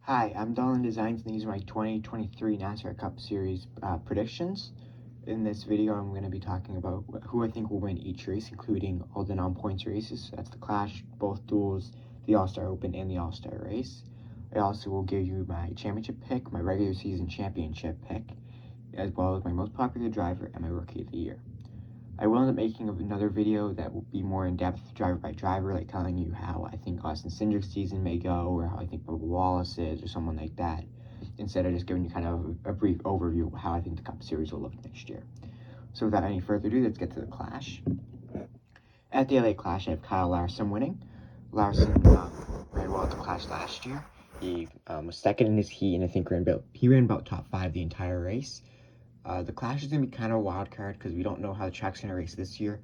Hi, I'm Dolan Designs, and these are my 2023 NASCAR Cup Series predictions. In this video, I'm going to be talking about who I think will win each race, including all the non-points races. That's the Clash, both duels, the All-Star Open, and the All-Star Race. I also will give you my championship pick, my regular season championship pick, as well as my most popular driver and my Rookie of the Year. I will end up making another video that will be more in-depth, driver by driver, like telling you how I think Austin Cindric's season may go, or how I think Bubba Wallace is, or someone like that, instead of just giving you kind of a brief overview of how I think the Cup Series will look next year. So without any further ado, let's get to the Clash. At the LA Clash, I have Kyle Larson winning. Larson ran well at the Clash last year. He was second in his heat, and I think he ran about top 5 the entire race. The Clash is going to be kind of a wild card because we don't know how the track's going to race this year.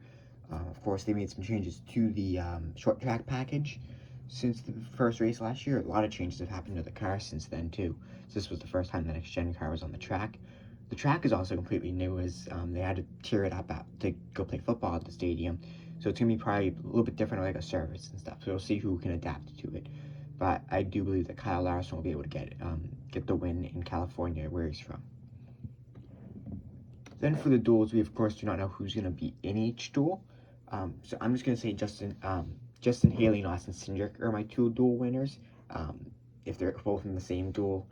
Of course, they made some changes to the short track package since the first race last year. A lot of changes have happened to the car since then, too. So this was the first time the next-gen car was on the track. The track is also completely new, as they had to tear it up to go play football at the stadium. So it's going to be probably a little bit different, like a service and stuff. So we'll see who can adapt to it. But I do believe that Kyle Larson will be able to get the win in California, where he's from. Then for the duels, we of course do not know who's going to be in each duel. So I'm just going to say Justin Haley and Austin Cindric are my 2 duel winners. If they're both in the same duel,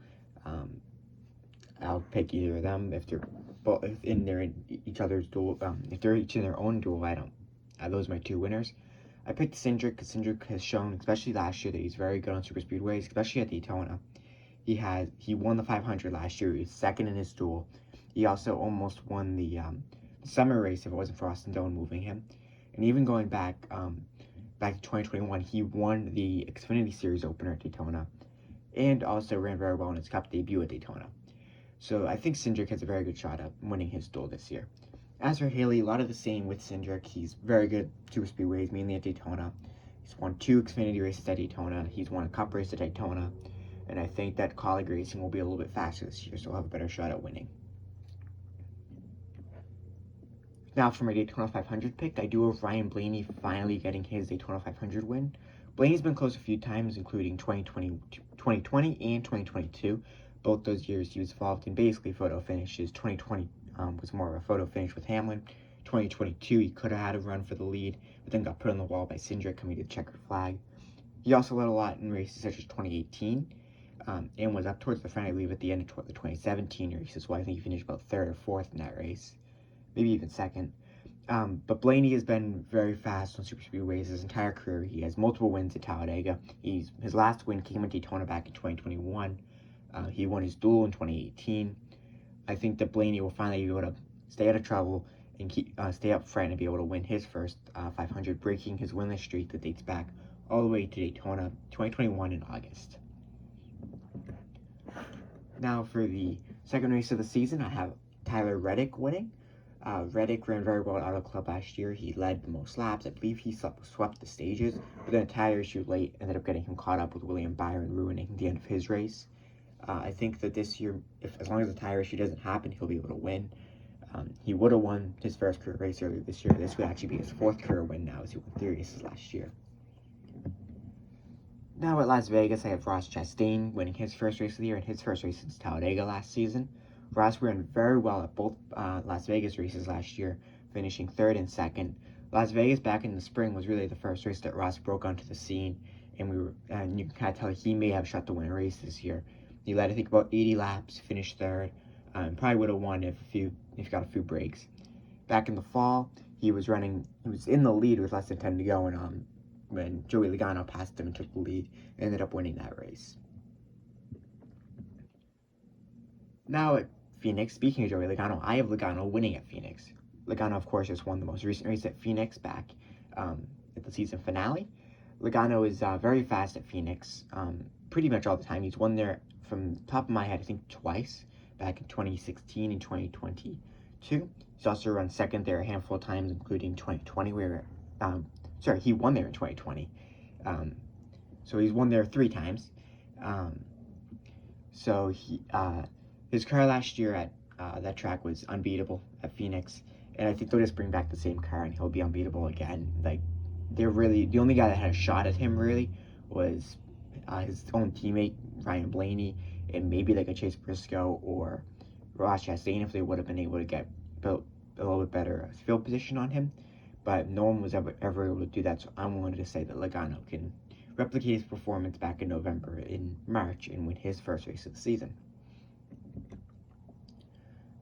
I'll pick either of them. If they're both in each other's duel, if they're each in their own duel, those are my 2 winners. I picked Cindric because Cindric has shown, especially last year, that he's very good on super speedways, especially at Daytona. He won the 500 last year. He was second in his duel. He also almost won the summer race if it wasn't for Austin Dillon moving him. And even going back to 2021, he won the Xfinity Series opener at Daytona, and also ran very well in his Cup debut at Daytona. So I think Cindric has a very good shot at winning his duel this year. As for Haley, a lot of the same with Cindric. He's very good super speedways, mainly at Daytona. He's won 2 Xfinity races at Daytona. He's won a Cup race at Daytona. And I think that Kaulig racing will be a little bit faster this year, so he'll have a better shot at winning. Now for my Daytona 500 pick, I do have Ryan Blaney finally getting his Daytona 500 win. Blaney's been close a few times, including 2020 and 2022. Both those years he was involved in basically photo finishes. 2020 was more of a photo finish with Hamlin. 2022 he could have had a run for the lead, but then got put on the wall by Cindric coming to the checkered flag. He also led a lot in races such as 2018. And was up towards the front, I believe, at the end of the 2017 races. So I think he finished about 3rd or 4th in that race, maybe even 2nd. But Blaney has been very fast on super speedways his entire career. He has multiple wins at Talladega. His last win came at Daytona back in 2021. He won his duel in 2018. I think that Blaney will finally be able to stay out of trouble and stay up front and be able to win his first 500, breaking his winless streak that dates back all the way to Daytona 2021 in August. Now for the second race of the season, I have Tyler Reddick winning. Reddick ran very well at Auto Club last year. He led the most laps. I believe he swept the stages, but then a tire issue late ended up getting him caught up with William Byron, ruining the end of his race. I think that this year, as long as the tire issue doesn't happen, he'll be able to win. He would have won his first career race earlier this year. This would actually be his 4th career win now, as he won 3 races last year. Now at Las Vegas, I have Ross Chastain winning his first race of the year and his first race since Talladega last season. Ross ran very well at both Las Vegas races last year, finishing 3rd and 2nd. Las Vegas back in the spring was really the first race that Ross broke onto the scene, and you can kind of tell he may have shot to win a race this year. He led, I think, about 80 laps, finished 3rd, probably would have won if he got a few breaks. Back in the fall, he was in the lead with less than 10 to go, and when Joey Logano passed him and took the lead, ended up winning that race. Now at Phoenix, speaking of Joey Logano, I have Logano winning at Phoenix. Logano, of course, just won the most recent race at Phoenix back at the season finale. Logano is very fast at Phoenix, pretty much all the time. He's won there, from the top of my head, I think twice, back in 2016 and 2022. He's also run 2nd there a handful of times, including 2020, where he won there in 2020. So he's won there 3 times. His car last year at that track was unbeatable at Phoenix, and I think they'll just bring back the same car and he'll be unbeatable again. Like, the only guy that had a shot at him really was his own teammate Ryan Blaney and maybe like a Chase Briscoe or Ross Chastain if they would have been able to get built a little bit better field position on him. But no one was ever able to do that, so I wanted to say that Logano can replicate his performance back in November in March and win his first race of the season.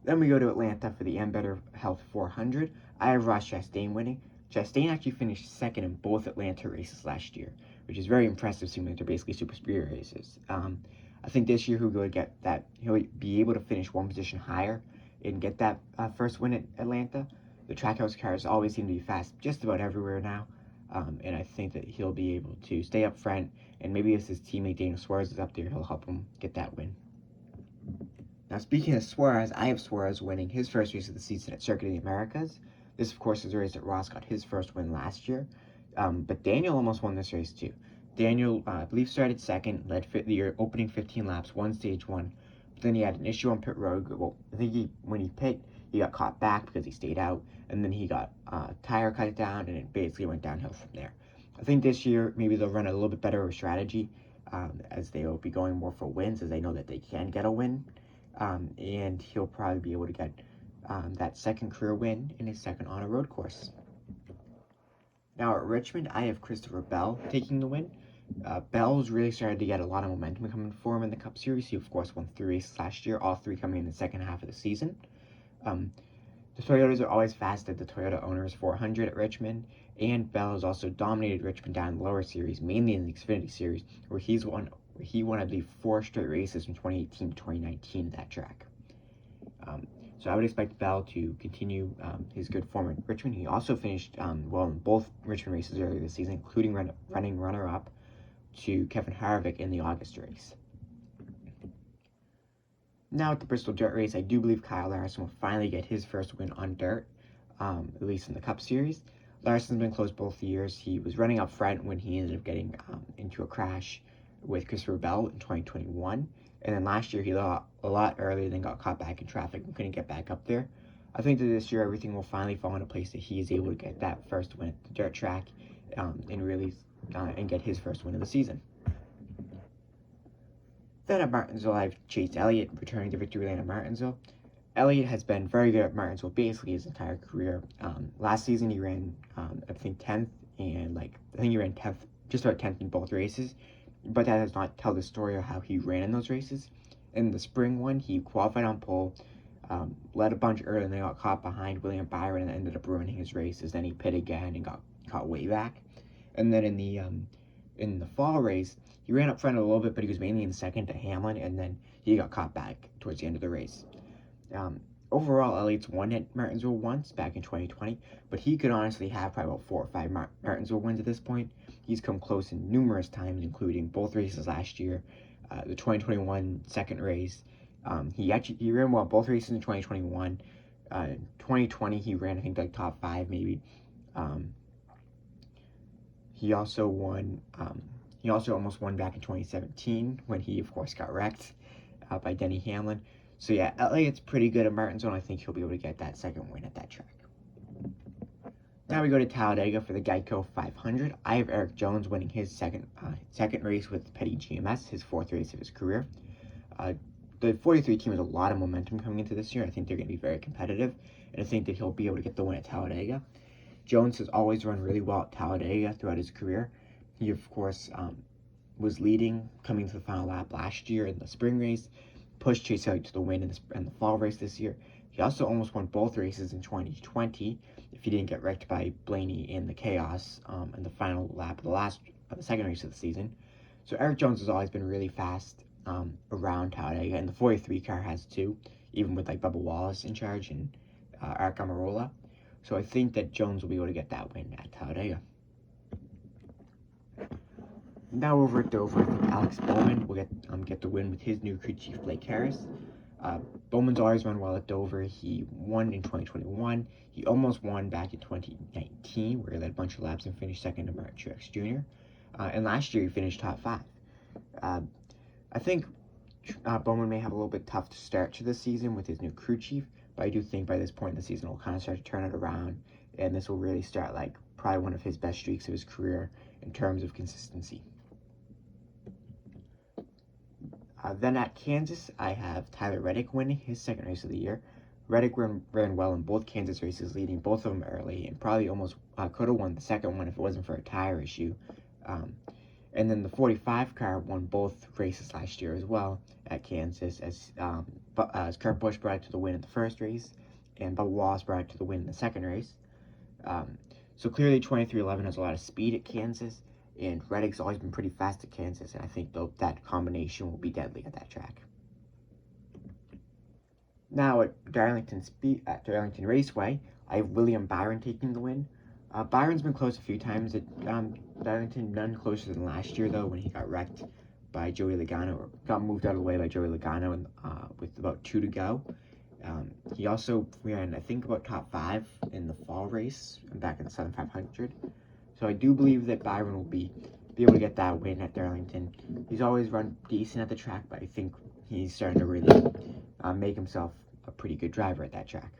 Then we go to Atlanta for the Better Health 400. I have Ross Chastain winning. Chastain actually finished second in both Atlanta races last year, which is very impressive, seeing that they're basically super speed races. I think this year he'll be able to finish one position higher and get that first win at Atlanta. The Trackhouse cars always seem to be fast just about everywhere now, and I think that he'll be able to stay up front, and maybe if his teammate Daniel Suarez is up there, he'll help him get that win. Now, speaking of Suarez, I have Suarez winning his first race of the season at Circuit of the Americas. This, of course, is a race that Ross got his first win last year, but Daniel almost won this race too. Daniel, I believe, started second, led the opening 15 laps, won stage one, but then he had an issue on pit road. Well, I think when he pit, he got caught back because he stayed out, and then he got tire cut down, and it basically went downhill from there. I think this year, maybe they'll run a little bit better of a strategy, as they will be going more for wins, as they know that they can get a win. And he'll probably be able to get that second career win in his second on a road course. Now at Richmond, I have Christopher Bell taking the win. Bell's really started to get a lot of momentum coming for him in the Cup Series. He, of course, won 3 races last year, all 3 coming in the second half of the season. The Toyotas are always fast at the Toyota Owners 400 at Richmond, and Bell has also dominated Richmond down in the lower series, mainly in the Xfinity Series, where he won, I believe, 4 straight races from 2018 to 2019 at that track. So I would expect Bell to continue his good form at Richmond. He also finished well in both Richmond races earlier this season, including running runner-up to Kevin Harvick in the August race. Now at the Bristol Dirt Race, I do believe Kyle Larson will finally get his first win on dirt, at least in the Cup Series. Larson's been close both years. He was running up front when he ended up getting into a crash with Christopher Bell in 2021. And then last year, he left a lot earlier, then got caught back in traffic and couldn't get back up there. I think that this year, everything will finally fall into place that he is able to get that first win at the dirt track and get his first win of the season. Then at Martinsville, I have Chase Elliott returning to victory lane at Martinsville. Elliott has been very good at Martinsville basically his entire career. Last season, he ran, I think, 10th, and I think he ran 10th, just about 10th in both races. But that does not tell the story of how he ran in those races. In the spring one, he qualified on pole, led a bunch early, and then got caught behind William Byron and ended up ruining his races. Then he pit again and got caught way back. And then in the fall race, he ran up front a little bit, but he was mainly in second to Hamlin, and then he got caught back towards the end of the race. Overall, Elliott's won at Martinsville once back in 2020, but he could honestly have probably about 4 or 5 Martinsville wins at this point. He's come close in numerous times, including both races last year, the 2021 second race. He ran well both races in 2021. In 2020, he ran, I think, like top 5 maybe. He also won. He also almost won back in 2017 when he, of course, got wrecked by Denny Hamlin. So yeah, Elliott's pretty good at Martinsville, and I think he'll be able to get that second win at that track. Now we go to Talladega for the Geico 500. I have Eric Jones winning his second race with Petty GMS, his 4th race of his career. The 43 team has a lot of momentum coming into this year. I think they're going to be very competitive, and I think that he'll be able to get the win at Talladega. Jones has always run really well at Talladega throughout his career. He, of course, was leading coming to the final lap last year in the spring race, pushed Chase Elliott to the win in the fall race this year. He also almost won both races in 2020 if he didn't get wrecked by Blaney in the chaos in the final lap of the second race of the season. So Eric Jones has always been really fast around Talladega, and the 43 car has too, even with Bubba Wallace in charge and Aric Almirola. So I think that Jones will be able to get that win at Talladega. Now over at Dover, I think Alex Bowman will get the win with his new crew chief, Blake Harris. Bowman's always run well at Dover. He won in 2021. He almost won back in 2019, where he led a bunch of laps and finished second to Martin Truex Jr. And last year he finished top 5. I think Bowman may have a little bit tough to start to this season with his new crew chief, but I do think by this point in the season he'll kind of start to turn it around, and this will really start probably one of his best streaks of his career in terms of consistency. Then at Kansas, I have Tyler Reddick winning his second race of the year. Reddick ran well in both Kansas races, leading both of them early, and probably almost could have won the second one if it wasn't for a tire issue. And then the 45 car won both races last year as well at Kansas, as Kurt Busch brought it to the win in the first race, and Bubba Wallace brought it to the win in the second race. So clearly 2311 has a lot of speed at Kansas, and Reddick's always been pretty fast at Kansas, and I think that combination will be deadly at that track. Now at Darlington Raceway, I have William Byron taking the win. Byron's been close a few times at Darlington, none closer than last year though, when he got wrecked by Joey Logano, or got moved out of the way by Joey Logano, and with about 2 to go. He also ran, I think, about top 5 in the fall race back in the 7500. So I do believe that Byron will be able to get that win at Darlington. He's always run decent at the track, but I think he's starting to really make himself a pretty good driver at that track.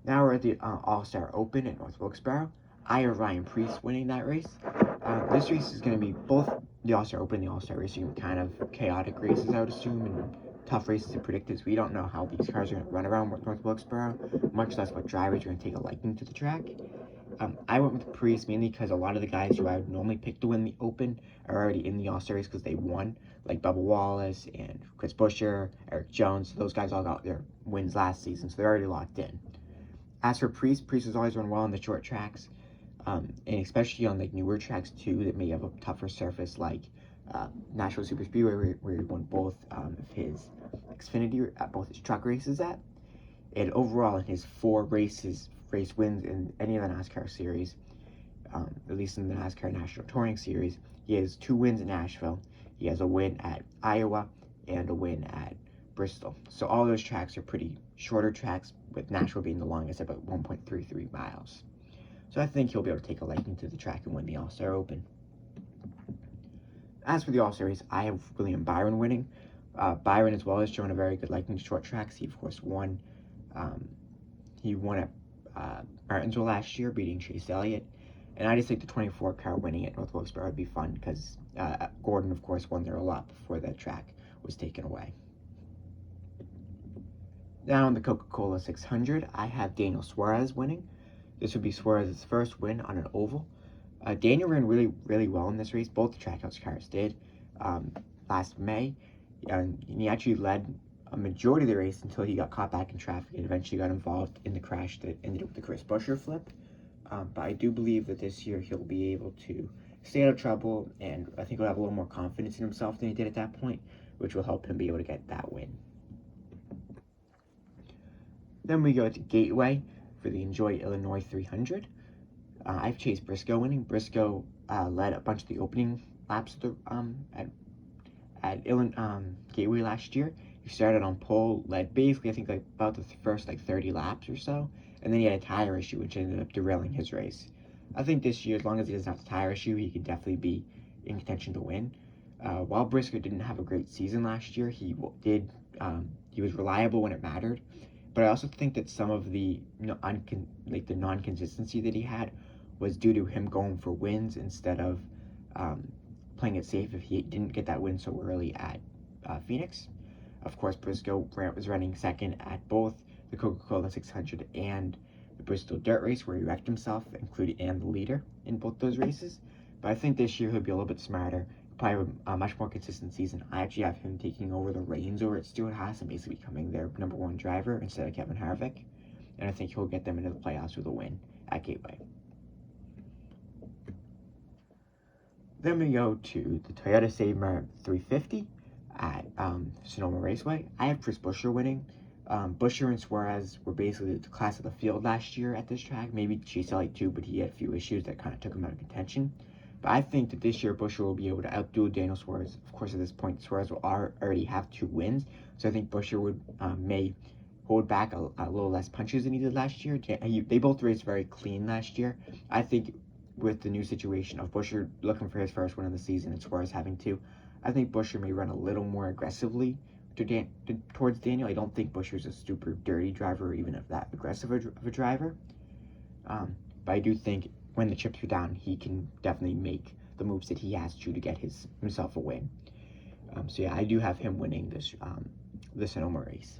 Now we're at the All-Star Open at North Wilkesboro. I have Ryan Preece winning that race. This race is going to be both the All-Star Open and the All-Star race are going to be kind of chaotic races, I would assume, and tough races to predict, as we don't know how these cars are going to run around North Wilkesboro, much less what drivers are going to take a liking to the track. I went with Preece mainly because a lot of the guys who I would normally pick to win the Open are already in the All-Star race because they won, like Bubba Wallace and Chris Buescher, Eric Jones. Those guys all got their wins last season, so they're already locked in. As for Preece has always run well on the short tracks, and especially on like newer tracks too that may have a tougher surface, like Nashville Super Speedway, where he won both of his Xfinity, both his truck races at. And overall, in his 4 race wins in any of the NASCAR series, at least in the NASCAR National Touring Series, he has 2 wins in Nashville. He has a win at Iowa and a win at Bristol. So all those tracks are pretty shorter tracks, with Nashville being the longest, about 1.33 miles. So I think he'll be able to take a liking to the track and win the All-Star Open. As for the All-Star race, I have William Byron winning. Byron as well has shown a very good liking to short tracks. He of course won. He won at Martinsville last year, beating Chase Elliott. And I just think the 24 car winning at North Wilkesboro would be fun because Gordon of course won there a lot before that track was taken away. Now in the Coca-Cola 600, I have Daniel Suarez winning. This would be Suarez's first win on an oval. Daniel ran really well in this race. Both the Trackhouse cars did last May, and he actually led a majority of the race until he got caught back in traffic and eventually got involved in the crash that ended with the Chris Buescher flip. But I do believe that this year he'll be able to stay out of trouble, and I think he'll have a little more confidence in himself than he did at that point, which will help him be able to get that win. Then we go to Gateway for the Enjoy Illinois 300. I have Chase Briscoe winning. Briscoe led a bunch of the opening laps of the, at Gateway last year. He started on pole, led basically I think like about the first 30 laps or so, and then he had a tire issue which ended up derailing his race. I think this year, as long as he doesn't have the tire issue, he could definitely be in contention to win. While Briscoe didn't have a great season last year, he was reliable when it mattered. But I also think that some of the the non-consistency that he had was due to him going for wins instead of playing it safe if he didn't get that win so early at Phoenix. Of course, Briscoe was running second at both the Coca-Cola 600 and the Bristol Dirt Race, where he wrecked himself, and the leader in both those races. But I think this year he'll be a little bit smarter, probably a much more consistent season. I actually have him taking over the reins over at Stewart Haas and basically becoming their #1 driver instead of Kevin Harvick. And I think he'll get them into the playoffs with a win at Gateway. Then we go to the Toyota Sabre 350 at Sonoma Raceway. I have Chris Buescher winning. Buescher and Suarez were basically the class of the field last year at this track. Maybe Chase Elliott too, but he had a few issues that kind of took him out of contention. But I think that this year Buescher will be able to outdo Daniel Suarez. Of course, at this point, Suarez will already have 2 wins, so I think Buescher may hold back a little less punches than he did last year. They both raced very clean last year. I think with the new situation of Buescher looking for his first win of the season and Suarez having 2, I think Buescher may run a little more aggressively towards Daniel. I don't think Buescher's a super dirty driver or even that aggressive of a driver. But I do think when the chips are down, he can definitely make the moves that he has to get himself a win. So yeah, I do have him winning the Sonoma race.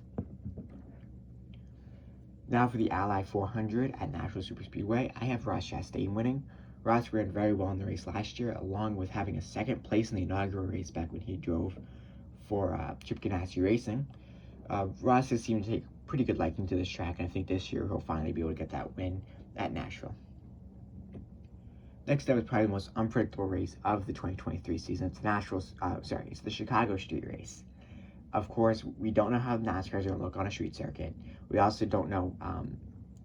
Now for the Ally 400 at Nashville Superspeedway, I have Ross Chastain winning. Ross ran very well in the race last year, along with having a second place in the inaugural race back when he drove for Chip Ganassi Racing. Ross has seemed to take pretty good liking to this track, and I think this year he'll finally be able to get that win at Nashville. Next up is probably the most unpredictable race of the 2023 season. It's it's the Chicago Street Race. Of course, we don't know how NASCAR is going to look on a street circuit. We also don't know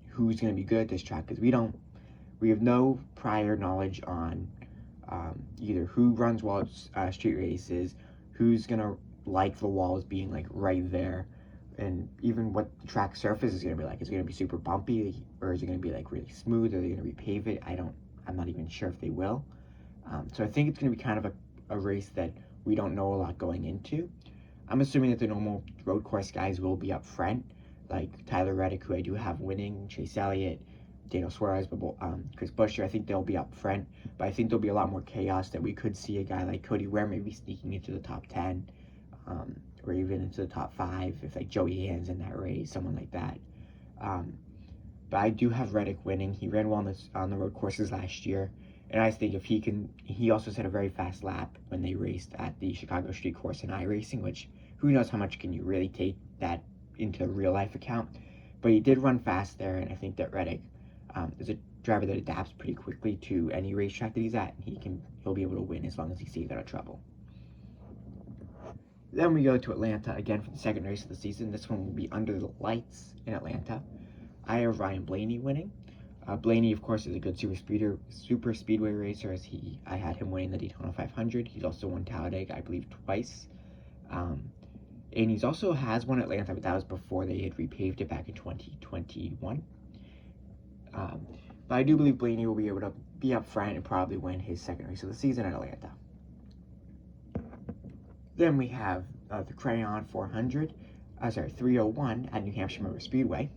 who's going to be good at this track, because we have no prior knowledge on either who runs well at street races, who's going to like the walls being like right there, and even what the track surface is going to be like. Is it going to be super bumpy, or is it going to be like really smooth? Are they going to repave it? I'm not even sure if they will. So I think it's going to be kind of a race that we don't know a lot going into. I'm assuming that the normal road course guys will be up front, like Tyler Reddick, who I do have winning, Chase Elliott, Daniel Suarez, Chris Buescher. I think they'll be up front, but I think there'll be a lot more chaos, that we could see a guy like Cody Ware maybe sneaking into the top 10, or even into the top 5, if like Joey Hand's in that race, someone like that. But I do have Reddick winning. He ran well on the road courses last year, and I think if he also set a very fast lap when they raced at the Chicago Street Course in iRacing, which who knows how much can you really take that into a real life account. But he did run fast there, and I think that Reddick is a driver that adapts pretty quickly to any racetrack that he's at, and he'll be able to win as long as he stays out of trouble. Then we go to Atlanta again for the second race of the season. This one will be under the lights in Atlanta. I have Ryan Blaney winning. Blaney, of course, is a good super speedway racer, as I had him winning the Daytona 500. He's also won Talladega, I believe, twice. And he's also has won Atlanta, but that was before they had repaved it back in 2021. But I do believe Blaney will be able to be up front and probably win his second race of the season at Atlanta. Then we have the Crayon 301 at New Hampshire Motor Speedway.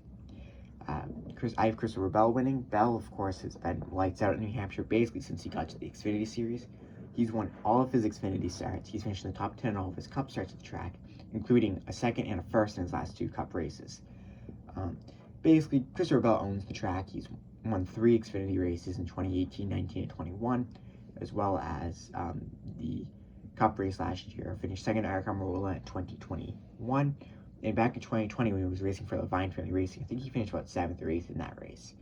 I have Christopher Bell winning. Bell, of course, has been lights out at New Hampshire basically since he got to the Xfinity Series. He's won all of his Xfinity starts. He's finished in the top 10 in all of his Cup starts at the track, including a second and a first in his last 2 Cup races. Basically, Christopher Bell owns the track. He's won 3 Xfinity races in 2018, 19, and 21, as well as the Cup race last year. Finished second to Eric Almirola in 2021. And back in 2020, when he was racing for Levine Family Racing, I think he finished about 7th or 8th in that race.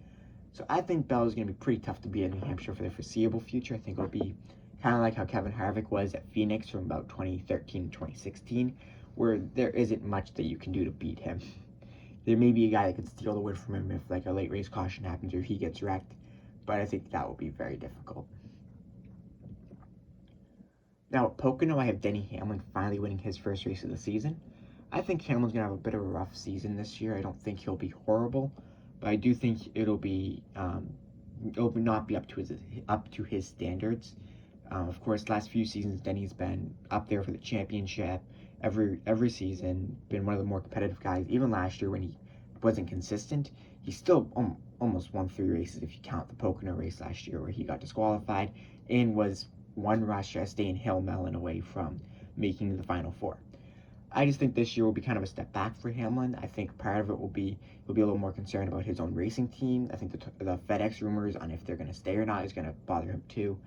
So I think Bell is going to be pretty tough to beat in New Hampshire for the foreseeable future. I think it'll be kind of like how Kevin Harvick was at Phoenix from about 2013 to 2016, where there isn't much that you can do to beat him. There may be a guy that can steal the win from him if like a late race caution happens or if he gets wrecked, but I think that will be very difficult. Now at Pocono, I have Denny Hamlin finally winning his first race of the season. I think Hamlin's going to have a bit of a rough season this year. I don't think he'll be horrible, but I do think it'll not be up to his standards. Of course, last few seasons, Denny's been up there for the championship every season, been one of the more competitive guys. Even last year when he wasn't consistent, he still almost won 3 races if you count the Pocono race last year where he got disqualified and was one Ross Chastain Hail Melon away from making the Final 4. I just think this year will be kind of a step back for Hamlin. I think part of it will be he'll be a little more concerned about his own racing team. I think the FedEx rumors on if they're going to stay or not is going to bother him too.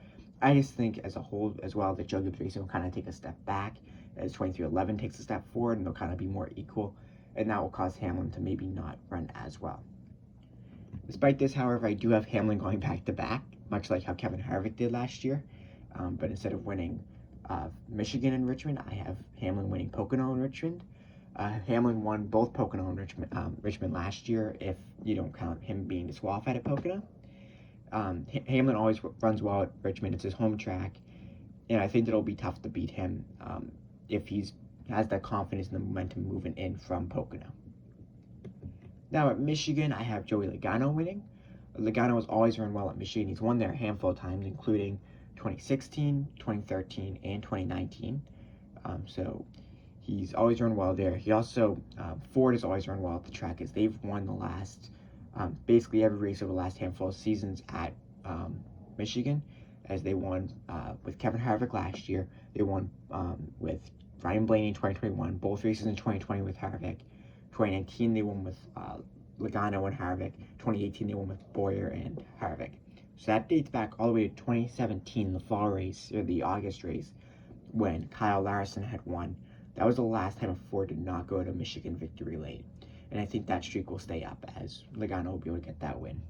I just think as a whole as well that Joe Gibbs Racing will kind of take a step back as 2311 takes a step forward, and they'll kind of be more equal, and that will cause Hamlin to maybe not run as well. Despite this, however, I do have Hamlin going back to back, much like how Kevin Harvick did last year, but instead of winning Michigan and Richmond, I have Hamlin winning Pocono and Richmond. Hamlin won both Pocono and Richmond last year, if you don't count him being disqualified at Pocono. Hamlin always runs well at Richmond. It's his home track, and I think it'll be tough to beat him if he has that confidence and the momentum moving in from Pocono. Now at Michigan, I have Joey Logano winning. Logano has always run well at Michigan. He's won there a handful of times, including 2016, 2013, and 2019. So he's always run well there. He also, Ford has always run well at the track, as they've won the last, basically every race over the last handful of seasons at Michigan. as they won with Kevin Harvick last year. They won with Ryan Blaney in 2021, both races in 2020 with Harvick. 2019 they won with Logano and Harvick. 2018 they won with Bowyer and Harvick. So that dates back all the way to 2017, the fall race, or the August race, when Kyle Larson had won. That was the last time a Ford did not go to Michigan victory lane. And I think that streak will stay up as Logano will be able to get that win.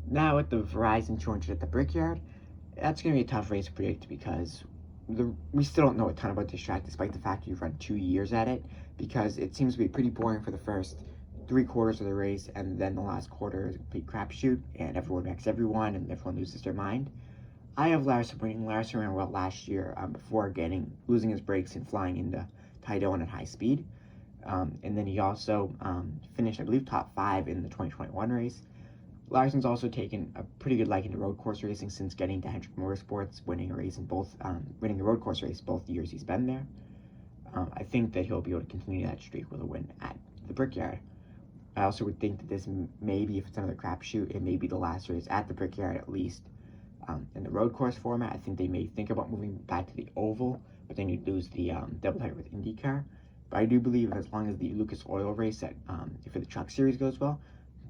Now at the Verizon 200 at the Brickyard, that's going to be a tough race to predict because we still don't know a ton about this track, despite the fact you've run 2 years at it, because it seems to be pretty boring for the first 3/4 of the race, and then the last quarter is a complete crapshoot, and everyone wrecks everyone, and everyone loses their mind. I have Larson winning. Larson ran well last year before losing his brakes and flying into Ty Dillon at high speed. And then he also finished, I believe, top 5 in the 2021 race. Larson's also taken a pretty good liking to road course racing since getting to Hendrick Motorsports, winning a road course race both years he's been there. I think that he'll be able to continue that streak with a win at the Brickyard. I also would think that this maybe, if it's another crapshoot, it may be the last race at the Brickyard at least. In the road course format, I think they may think about moving back to the oval, but then you'd lose the doubleheader with IndyCar. But I do believe as long as the Lucas Oil race for the Truck Series goes well,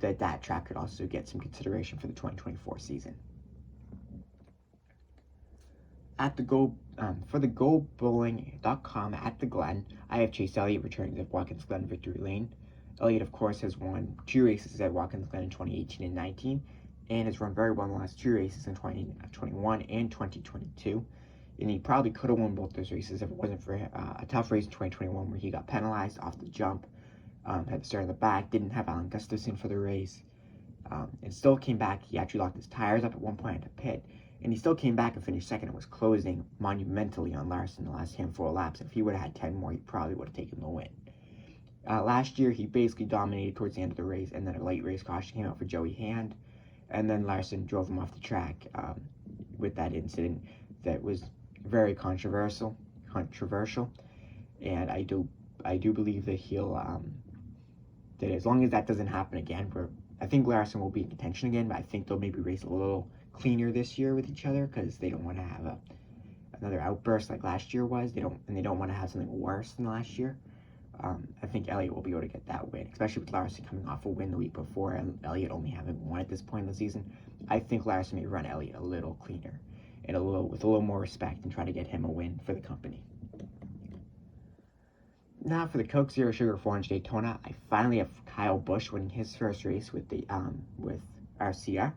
that track could also get some consideration for the 2024 season. At the for the GoBowling.com at the Glen, I have Chase Elliott returning to Watkins Glen victory lane. Elliott, of course, has won 2 races at Watkins Glen in 2018 and 19, and has run very well in the last 2 races in 2021 and 2022. And he probably could have won both those races if it wasn't for a tough race in 2021 where he got penalized off the jump, had to start in the back, didn't have Alan Gustafson for the race, and still came back. He actually locked his tires up at one point at the pit, and he still came back and finished second and was closing monumentally on Larson the last handful of laps. If he would have had 10 more, he probably would have taken the win. Last year, he basically dominated towards the end of the race, and then a late race caution came out for Joey Hand, and then Larson drove him off the track with that incident that was very controversial, and I do believe that he'll that as long as that doesn't happen again, I think Larson will be in contention again, but I think they'll maybe race a little cleaner this year with each other because they don't want to have another outburst like last year was. They don't want to have something worse than last year. I think Elliott will be able to get that win, especially with Larson coming off a win the week before and Elliott only having one at this point in the season. I think Larson may run Elliott a little cleaner and with a little more respect and try to get him a win for the company. Now for the Coke Zero Sugar 400 Daytona, I finally have Kyle Busch winning his first race with RCR.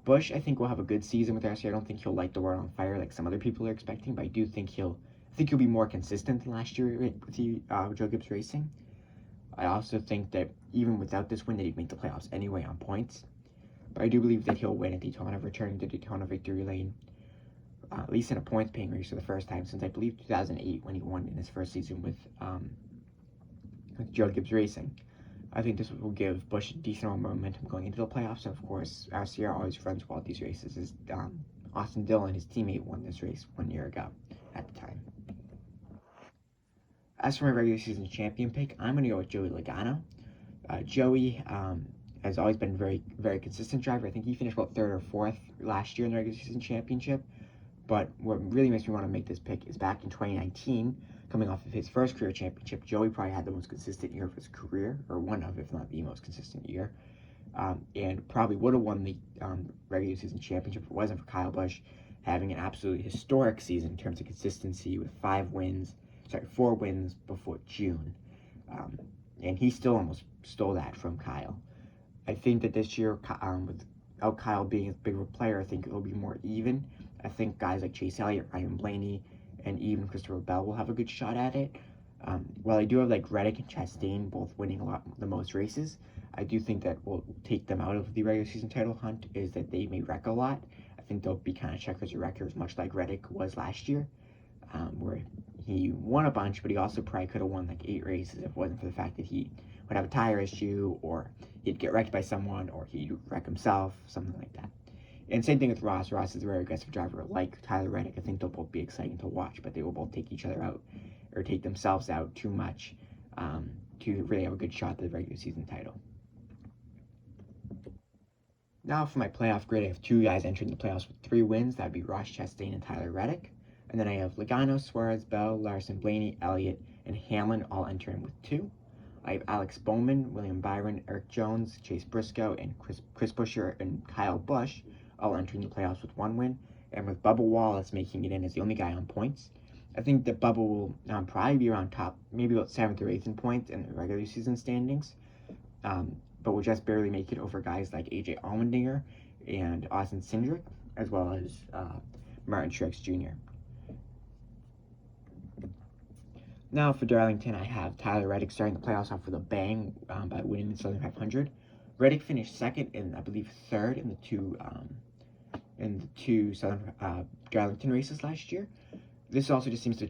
Busch, I think, will have a good season with RCR. I don't think he'll light the world on fire like some other people are expecting, but I do think he'll be more consistent than last year with Joe Gibbs Racing. I also think that even without this win, that he'd make the playoffs anyway on points. But I do believe that he'll win at Daytona, returning to Daytona victory lane, at least in a points-paying race for the first time since I believe 2008 when he won in his first season with Joe Gibbs Racing. I think this will give Busch a decent amount of momentum going into the playoffs, and of course, RCR always runs well at these races. As Austin Dillon, his teammate, won this race 1 year ago at the time. As for my regular season champion pick, I'm going to go with Joey Logano. Joey has always been a very, very consistent driver. I think he finished about 3rd or 4th last year in the regular season championship. But what really makes me want to make this pick is back in 2019, coming off of his first career championship, Joey probably had the most consistent year of his career, or one of, if not the most consistent year, and probably would have won the regular season championship if it wasn't for Kyle Busch having an absolutely historic season in terms of consistency with 4 wins before June. And he still almost stole that from Kyle. I think that this year, without Kyle being as big of a player, I think it will be more even. I think guys like Chase Elliott, Ryan Blaney, and even Christopher Bell will have a good shot at it. While I do have like Reddick and Chastain both winning the most races, I do think that will take them out of the regular season title hunt is that they may wreck a lot. I think they'll be kind of checkers or wreckers, much like Reddick was last year, where he won a bunch, but he also probably could have won like 8 races if it wasn't for the fact that he would have a tire issue, or he'd get wrecked by someone, or he'd wreck himself, something like that. And same thing with Ross. Ross is a very aggressive driver like Tyler Reddick. I think they'll both be exciting to watch, but they will both take each other out or take themselves out too much to really have a good shot at the regular season title. Now for my playoff grid, I have 2 guys entering the playoffs with 3 wins. That would be Ross Chastain and Tyler Reddick. And then I have Logano, Suarez, Bell, Larson, Blaney, Elliott, and Hamlin all entering with 2. I have Alex Bowman, William Byron, Eric Jones, Chase Briscoe, and Chris Buescher and Kyle Busch all entering the playoffs with 1 win. And with Bubba Wallace making it in as the only guy on points. I think that Bubba will probably be around top, maybe about 7th or 8th in points in the regular season standings. But will just barely make it over guys like AJ Allmendinger and Austin Cindric, as well as Martin Truex Jr. Now for Darlington, I have Tyler Reddick starting the playoffs off with a bang by winning the Southern 500. Reddick finished 2nd and I believe 3rd in the two Southern Darlington races last year. This also just seems to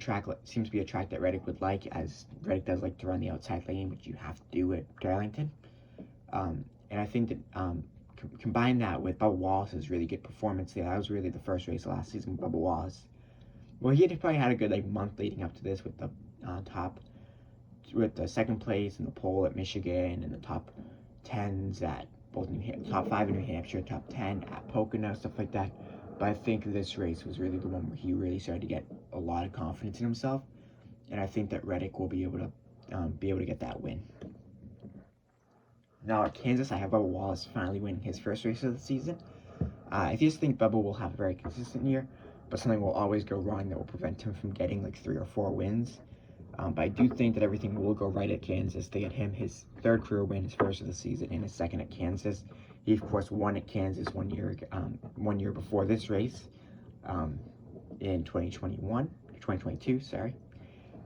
be a track that Reddick would like, as Reddick does like to run the outside lane, which you have to do at Darlington. And I think that combine that with Bubba Wallace's really good performance there. That was really the first race last season with Bubba Wallace. Well, he had probably had a good month leading up to this with the with the 2nd place in the pole at Michigan and the top 10s at both top 5 in New Hampshire, top 10 at Pocono, stuff like that. But I think this race was really the one where he really started to get a lot of confidence in himself, and I think that Reddick will be able to get that win. Now at Kansas, I have Bubba Wallace finally winning his first race of the season. I just think Bubba will have a very consistent year, but something will always go wrong that will prevent him from getting 3 or 4 wins. But I do think that everything will go right at Kansas to get him his 3rd career win, his first of the season, and his 2nd at Kansas. He, of course, won at Kansas one year before this race, in 2022, sorry.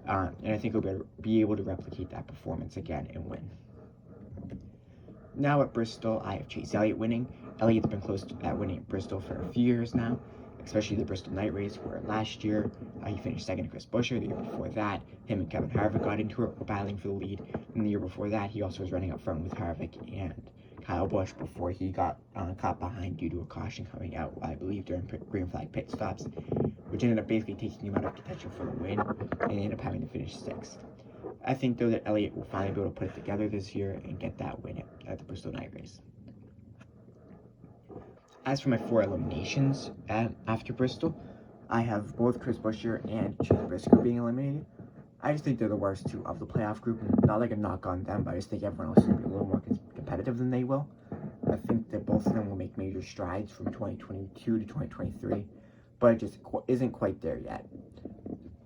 And I think he'll be able to replicate that performance again and win. Now at Bristol, I have Chase Elliott winning. Elliott's been close to that winning at Bristol for a few years now, especially the Bristol night race, where last year he finished 2nd to Chris Buescher. The year before that, him and Kevin Harvick got into it, battling for the lead. And the year before that, he also was running up front with Harvick and Kyle Busch before he got caught behind due to a caution coming out, I believe, during green flag pit stops, which ended up basically taking him out of contention for the win, and he ended up having to finish 6th. I think, though, that Elliott will finally be able to put it together this year and get that win at the Bristol night race. As for my 4 eliminations after Bristol, I have both Chris Buescher and Chase Briscoe being eliminated. I just think they're the worst 2 of the playoff group, and not like a knock on them, but I just think everyone else is going to be a little more competitive than they will. I think that both of them will make major strides from 2022 to 2023, but it just isn't quite there yet.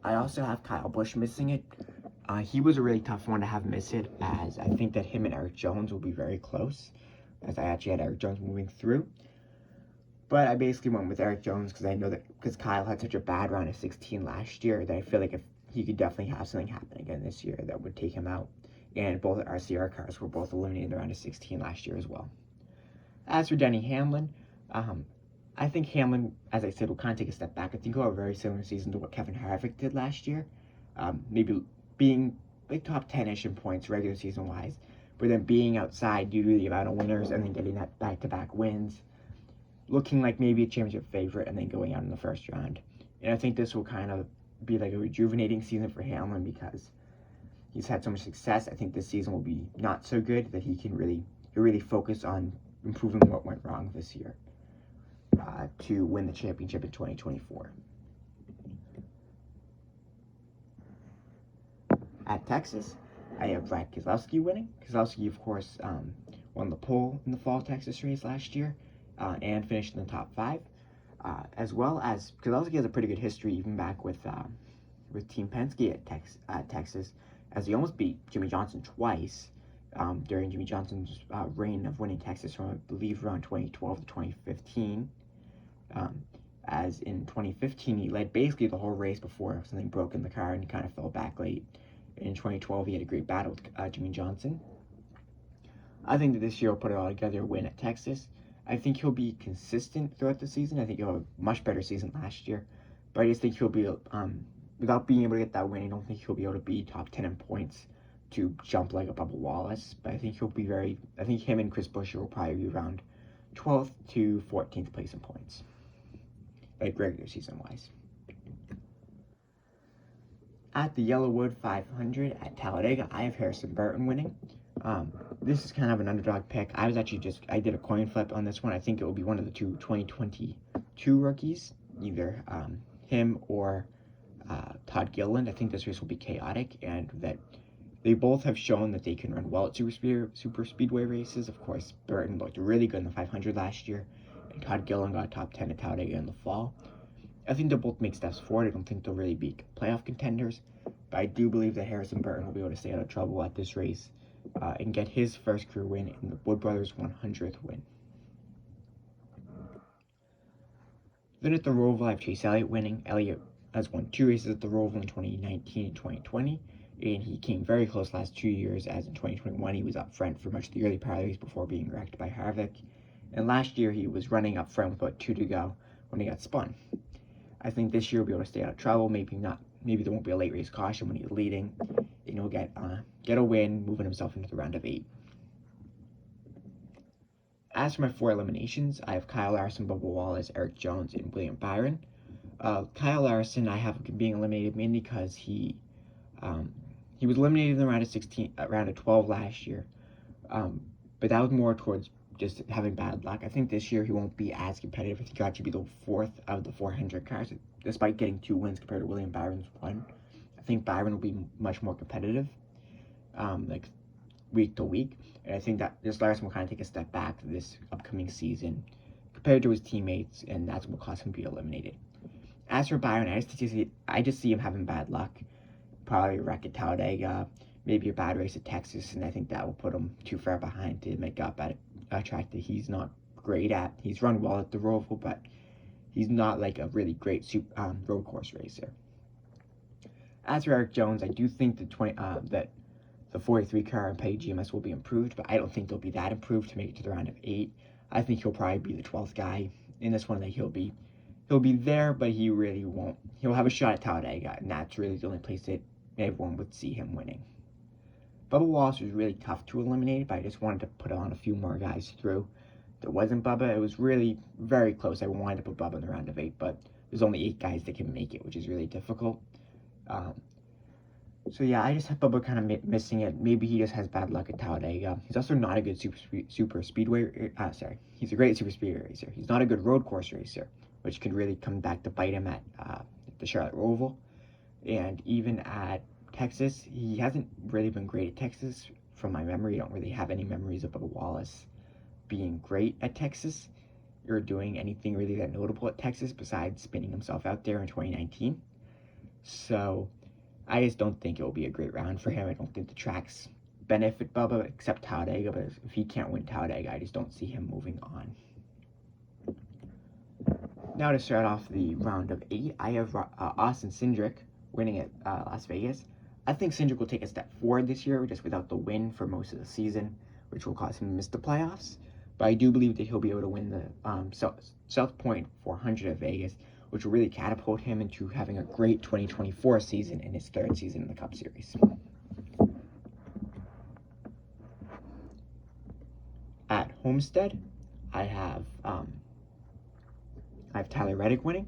I also have Kyle Busch missing it. He was a really tough one to have miss it, as I think that him and Eric Jones will be very close, as I actually had Eric Jones moving through. But I basically went with Eric Jones because I know that because Kyle had such a bad round of 16 last year that I feel like if he could definitely have something happen again this year that would take him out. And both RCR cars were both eliminated in the round of 16 last year as well. As for Denny Hamlin, I think Hamlin, as I said, will kind of take a step back. I think he'll have a very similar season to what Kevin Harvick did last year. Maybe being top 10-ish in points regular season-wise, but then being outside due to the amount of winners and then getting that back-to-back wins, looking like maybe a championship favorite and then going out in the first round. And I think this will kind of be a rejuvenating season for Hamlin because he's had so much success. I think this season will be not so good that he can really focus on improving what went wrong this year to win the championship in 2024. At Texas, I have Brad Keselowski winning. Keselowski, of course, won the pole in the fall Texas race last year and finished in the top 5. As well as Keselowski has a pretty good history even back with Team Penske at Texas, as he almost beat Jimmy Johnson twice during Jimmy Johnson's reign of winning Texas from, I believe, around 2012 to 2015. As in 2015, he led basically the whole race before something broke in the car and he kind of fell back late. In 2012, he had a great battle with Jimmy Johnson. I think that this year he'll put it all together, win at Texas. I think he'll be consistent throughout the season. I think he'll have a much better season last year. But I just think he'll be, without being able to get that win, I don't think he'll be able to be top 10 in points to jump like a Bubba Wallace. But I think I think him and Chris Buescher will probably be around 12th to 14th place in points, like regular season-wise. At the Yellowwood 500 at Talladega, I have Harrison Burton winning. This is kind of an underdog pick. I did a coin flip on this one. I think it will be one of the two 2022 rookies, either him or Todd Gilliland. I think this race will be chaotic, and that they both have shown that they can run well at super speedway races. Of course, Burton looked really good in the 500 last year, and Todd Gilliland got top 10 at Talladega in the fall. I think they'll both make steps forward. I don't think they'll really be playoff contenders, but I do believe that Harrison Burton will be able to stay out of trouble at this race and get his first career win in the Wood Brothers 100th win. Then at the Roval, I have Chase Elliott winning. Elliott has won 2 races at the Roval in 2019 and 2020, and he came very close last 2 years, as in 2021 he was up front for much of the early part of the race before being wrecked by Harvick. And last year he was running up front with about 2 to go when he got spun. I think this year he'll be able to stay out of trouble. Maybe there won't be a late race caution when he's leading, and he'll get a win, moving himself into the round of 8. As for my 4 eliminations, I have Kyle Larson, Bubba Wallace, Eric Jones, and William Byron. Kyle Larson I have being eliminated mainly because he was eliminated in the round of 12 last year, but that was more towards just having bad luck. I think this year he won't be as competitive. I think he'll actually be the 4th of the 400 cars, despite getting 2 wins compared to William Byron's 1. I think Byron will be much more competitive, like week to week, and I think that this Larson will kind of take a step back this upcoming season compared to his teammates, and that's what will cause him to be eliminated. As for Byron, I just see him having bad luck. Probably a wreck at Talladega, maybe a bad race at Texas, and I think that will put him too far behind to make up at a track that he's not great at. He's run well at the Roval, but he's not like a really great road course racer. As for Eric Jones, I do think that the 43 car and Petty GMS will be improved, but I don't think they'll be that improved to make it to the round of 8. I think he'll probably be the 12th guy in this one. That he'll be there, but he really won't. He'll have a shot at Talladega, and that's really the only place that everyone would see him winning. Bubba Wallace was really tough to eliminate, but I just wanted to put on a few more guys through. There wasn't Bubba. It was really very close. I wanted to put Bubba in the round of 8, but there's only 8 guys that can make it, which is really difficult. So yeah, I just have Bubba kind of missing it. Maybe he just has bad luck at Talladega. He's also not a good super speedway. He's a great super speedway racer. He's not a good road course racer, which could really come back to bite him at the Charlotte Roval, and even at Texas. He hasn't really been great at Texas from my memory. I don't really have any memories of Bubba Wallace being great at Texas or doing anything really that notable at Texas besides spinning himself out there in 2019. So I just don't think it will be a great round for him. I don't think the tracks benefit Bubba except Talladega, but if he can't win Talladega, I just don't see him moving on. Now to start off the round of 8, I have Austin Cindric winning at Las Vegas. I think Cindric will take a step forward this year, just without the win for most of the season, which will cause him to miss the playoffs. But I do believe that he'll be able to win the South Point 400 at Vegas, which will really catapult him into having a great 2024 season in his 3rd season in the Cup Series. At Homestead, I have Tyler Reddick winning.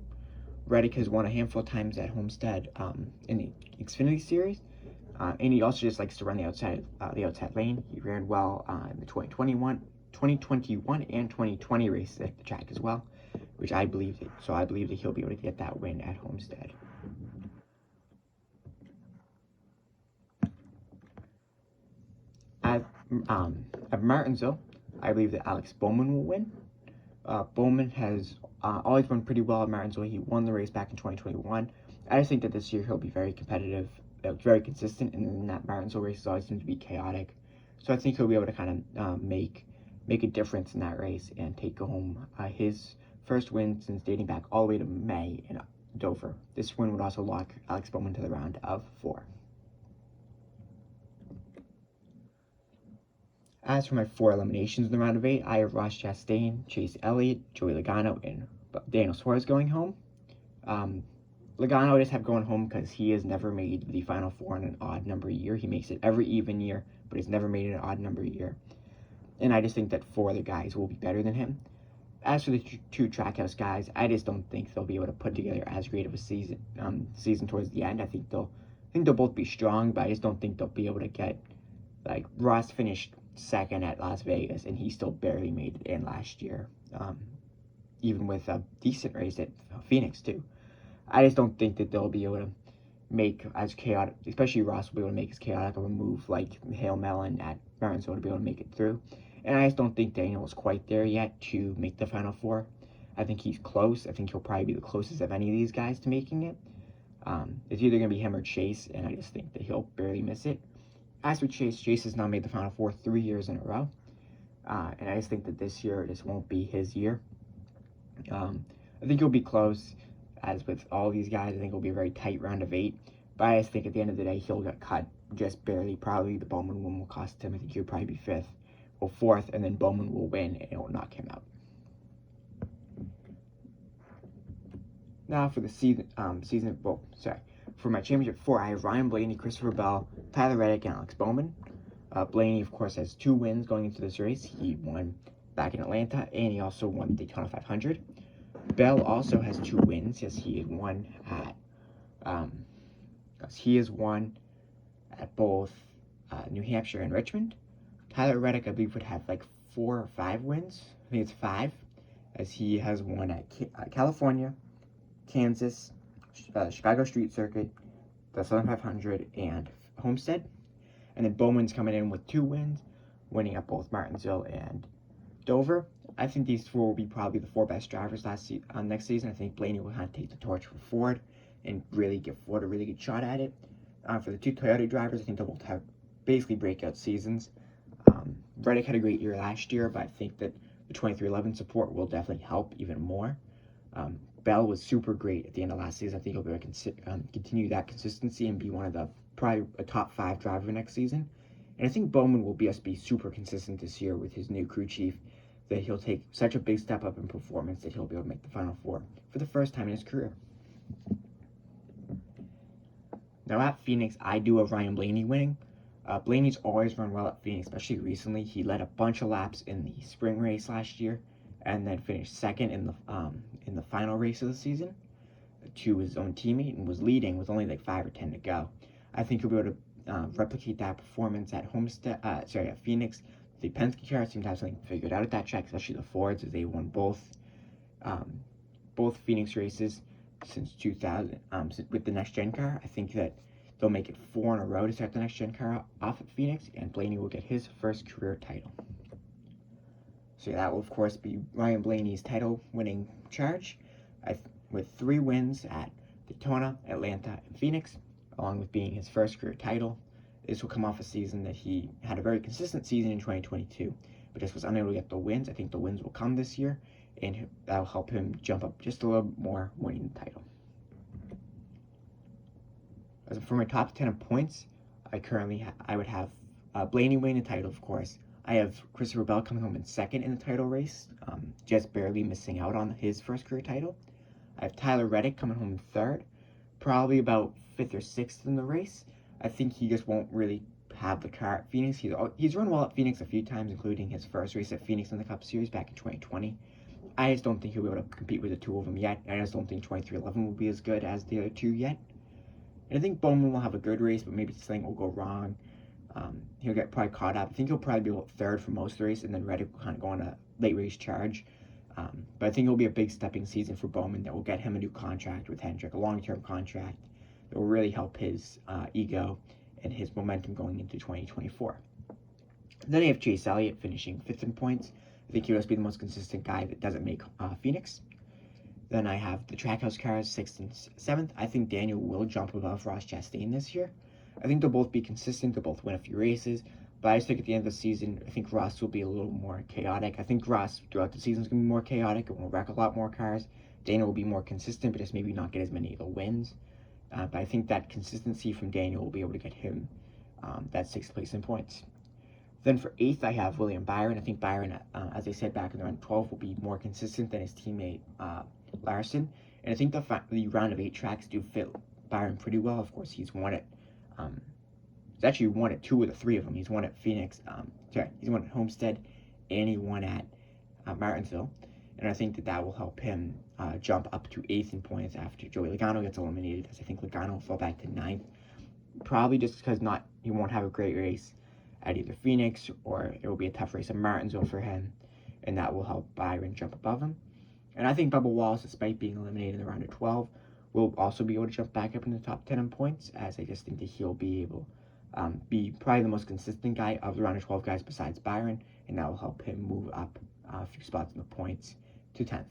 Reddick has won a handful of times at Homestead in the Xfinity Series, and he also just likes to run the outside lane. He ran well in the 2021 and 2020 races at the track as well, which I believe that he'll be able to get that win at Homestead. At Martinsville, I believe that Alex Bowman will win. Bowman has always run pretty well at Martinsville. He won the race back in 2021. I just think that this year he'll be very competitive, very consistent, and then that Martinsville race always seems to be chaotic. So I think he'll be able to kind of make a difference in that race and take home his first win since dating back all the way to May in Dover. This win would also lock Alex Bowman to the round of 4. As for my 4 eliminations in the round of 8, I have Ross Chastain, Chase Elliott, Joey Logano, and Daniel Suarez going home. Logano I just have going home because he has never made the Final 4 in an odd number year. He makes it every even year, but he's never made it an odd number year. And I just think that 4 other guys will be better than him. As for the 2 Trackhouse guys, I just don't think they'll be able to put together as great of a season towards the end. I think they'll both be strong, but I just don't think they'll be able to get Like, Ross finished second at Las Vegas, and he still barely made it in last year, even with a decent race at Phoenix, too. I just don't think that they'll be able to make as chaotic, especially Ross will be able to make as chaotic of a move like Hail Melon at Martinsville to be able to make it through. And I just don't think Daniel is quite there yet to make the Final Four. I think he's close. I think he'll probably be the closest of any of these guys to making it. It's either going to be him or Chase, and I just think that he'll barely miss it. As for Chase, Chase has now made the Final Four 3 years in a row. And I just think that this year just won't be his year. I think he'll be close. As with all these guys, I think it'll be a very tight round of 8. But I just think at the end of the day, he'll get cut just barely. Probably the Bowman one will cost him. I think he'll probably be 5th or 4th, and then Bowman will win, and it will knock him out. Now for the for my championship 4, I have Ryan Blaney, Christopher Bell, Tyler Reddick, and Alex Bowman. Blaney, of course, has 2 wins going into this race. He won back in Atlanta, and he also won the Daytona 500. Bell also has 2 wins. Yes, he has won at both New Hampshire and Richmond. Tyler Reddick, I believe, would have like 4 or 5 wins. I think it's 5, as he has won at California, Kansas, Chicago Street Circuit, the Southern 500, and Homestead. And then Bowman's coming in with 2 wins, winning at both Martinsville and Dover. I think these 4 will be probably the 4 best drivers next season. I think Blaney will kind of take the torch for Ford and really give Ford a really good shot at it. For the 2 Toyota drivers, I think they'll both have basically breakout seasons. Reddick had a great year last year, but I think that the 2311 support will definitely help even more. Bell was super great at the end of last season. I think he'll be able to continue that consistency and be one of the probably a top 5 driver next season. And I think Bowman will be super consistent this year with his new crew chief, that he'll take such a big step up in performance that he'll be able to make the Final Four for the first time in his career. Now at Phoenix, I do have Ryan Blaney winning. Blaney's always run well at Phoenix, especially recently. He led a bunch of laps in the spring race last year, and then finished second in the final race of the season to his own teammate, and was leading with only like 5 or 10 to go. I think he'll be able to replicate that performance at at Phoenix. The Penske car seemed to have something figured out at that track, especially the Fords, as they won both Phoenix races since 2000 with the next gen car. I think that they'll make it 4 in a row to start the next gen car off at Phoenix, and Blaney will get his first career title. So that will of course be Ryan Blaney's title winning charge, with 3 wins at Daytona, Atlanta, and Phoenix, along with being his first career title. This will come off a season that he had a very consistent season in 2022, but just was unable to get the wins. I think the wins will come this year, and that'll help him jump up just a little more, winning the title. As for my top 10 points, I would have Blaney winning the title, of course. I have Christopher Bell coming home in second in the title race, just barely missing out on his first career title. I have Tyler Reddick coming home in third, probably about 5th or 6th in the race. I think he just won't really have the car at Phoenix. He's run well at Phoenix a few times, including his first race at Phoenix in the Cup Series back in 2020. I just don't think he'll be able to compete with the 2 of them yet. I just don't think 2311 will be as good as the other 2 yet. And I think Bowman will have a good race, but maybe something will go wrong. He'll get probably caught up. I think he'll probably be about 3rd for most of the race, and then Reddick will kind of go on a late race charge. But I think it'll be a big stepping season for Bowman that will get him a new contract with Hendrick, a long-term contract that will really help his ego and his momentum going into 2024. Then I have Chase Elliott finishing 5th in points. I think he'll just be the most consistent guy that doesn't make Phoenix. Then I have the Trackhouse cars 6th and 7th. I think Daniel will jump above Ross Chastain this year. I think they'll both be consistent. They'll both win a few races. But I just think at the end of the season, I think Ross will be a little more chaotic. I think Ross throughout the season is going to be more chaotic. It will wreck a lot more cars. Daniel will be more consistent, but just maybe not get as many of the wins. But I think that consistency from Daniel will be able to get him that 6th place in points. Then for 8th, I have William Byron. I think Byron, as I said back in round 12, will be more consistent than his teammate Larson. And I think the round of 8 tracks do fit Byron pretty well. Of course, he's won it. He's actually won at 2 of the 3 of them. He's won at Phoenix. He's won at Homestead, and he won at Martinsville. And I think that will help him jump up to 8th in points after Joey Logano gets eliminated, as I think Logano will fall back to 9th. Probably just because he won't have a great race at either Phoenix, or it will be a tough race at Martinsville for him, and that will help Byron jump above him. And I think Bubba Wallace, despite being eliminated in the round of 12, will also be able to jump back up in the top 10 in points, as I just think that he'll be able be probably the most consistent guy of the round of 12 guys besides Byron, and that will help him move up a few spots in the points to 10th.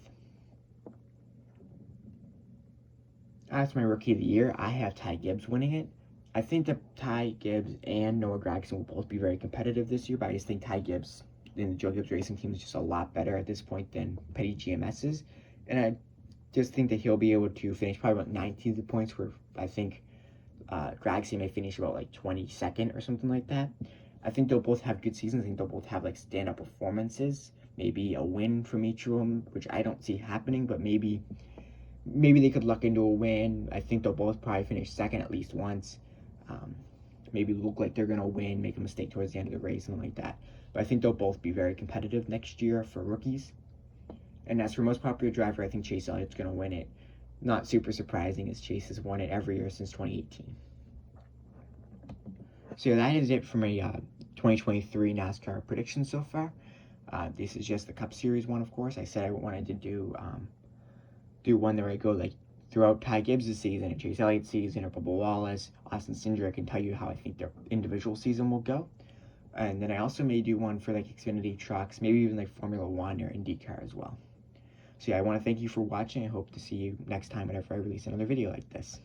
As my Rookie of the Year, I have Ty Gibbs winning it. I think that Ty Gibbs and Noah Gragson will both be very competitive this year, but I just think Ty Gibbs and the Joe Gibbs Racing team is just a lot better at this point than Petty GMS is. And I just think that he'll be able to finish probably about 19th points, where I think Gragson may finish about like 22nd or something like that. I think they'll both have good seasons. I think they'll both have like stand-up performances, maybe a win from each of them, which I don't see happening, but maybe they could luck into a win. I think they'll both probably finish second at least once. Maybe look like they're going to win, make a mistake towards the end of the race, something like that. But I think they'll both be very competitive next year for rookies. And as for most popular driver, I think Chase Elliott's going to win it. Not super surprising, as Chase has won it every year since 2018. So that is it for my 2023 NASCAR predictions so far. This is just the Cup Series one, of course. I said I wanted to do one where I go like throughout Ty Gibbs' season and Chase Elliott's season, or Bubba Wallace, Austin Cindric, and tell you how I think their individual season will go. And then I also may do one for like Xfinity trucks, maybe even like Formula One or IndyCar as well. So yeah, I want to thank you for watching. I hope to see you next time whenever I release another video like this.